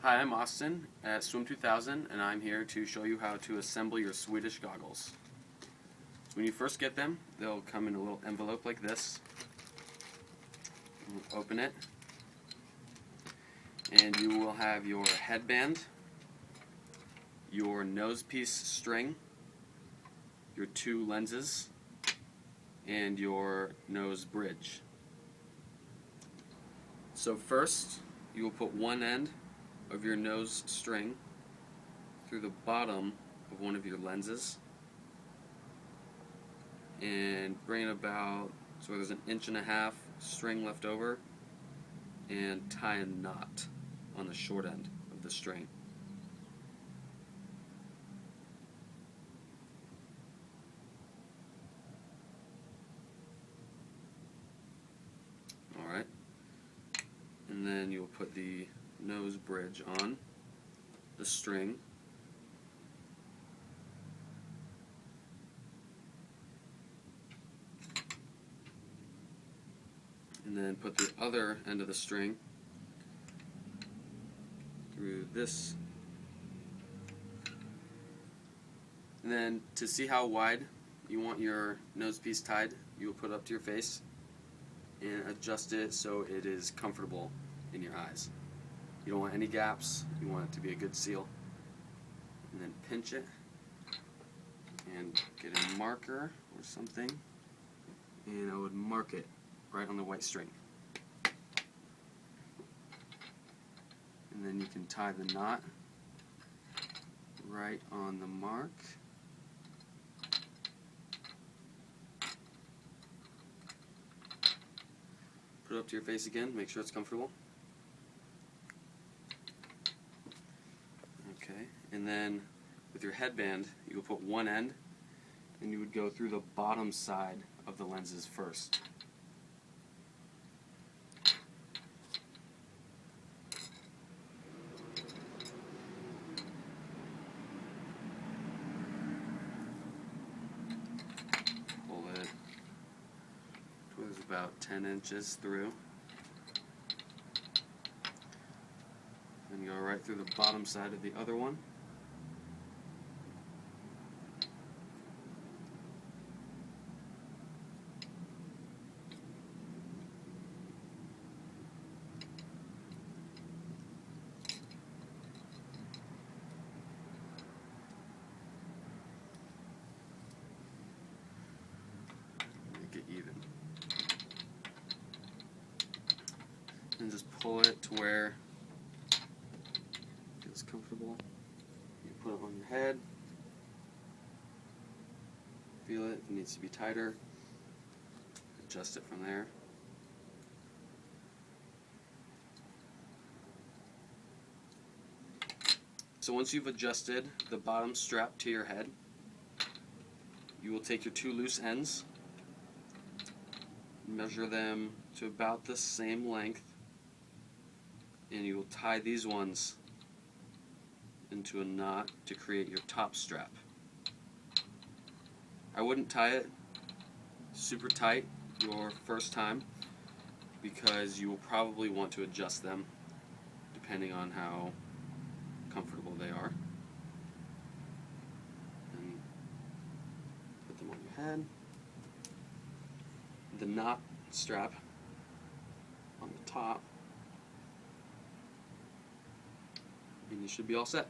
Hi, I'm Austin at Swim 2000, and I'm here to show you how to assemble your Swedish goggles. So when you first get them, they'll come in a little envelope like this. We'll open it, and you will have your headband, your nose piece string, your two lenses, and your nose bridge. So first, you will put one end of your nose string through the bottom of one of your lenses and bring it about so there's an 1.5 inch string left over, and tie a knot on the short end of the string. Alright, and then you'll put the nose bridge on the string, and then put the other end of the string through this. And then to see how wide you want your nose piece tied, you will put it up to your face and adjust it so it is comfortable in your eyes. You don't want any gaps, you want it to be a good seal. And then pinch it and get a marker or something, and I would mark it right on the white string. And then you can tie the knot right on the mark. Put it up to your face again, make sure it's comfortable. Okay, and then with your headband, you will put one end and you would go through the bottom side of the lenses first. Pull it towards about 10 inches through. And go right through the bottom side of the other one. Make it even. And just pull it to where it's comfortable. You put it on your head. Feel it, if it needs to be tighter. Adjust it from there. So once you've adjusted the bottom strap to your head, you will take your two loose ends, measure them to about the same length, and you will tie these ones into a knot to create your top strap. I wouldn't tie it super tight your first time because you will probably want to adjust them depending on how comfortable they are. And put them on your head. The knot strap on the top, and you should be all set.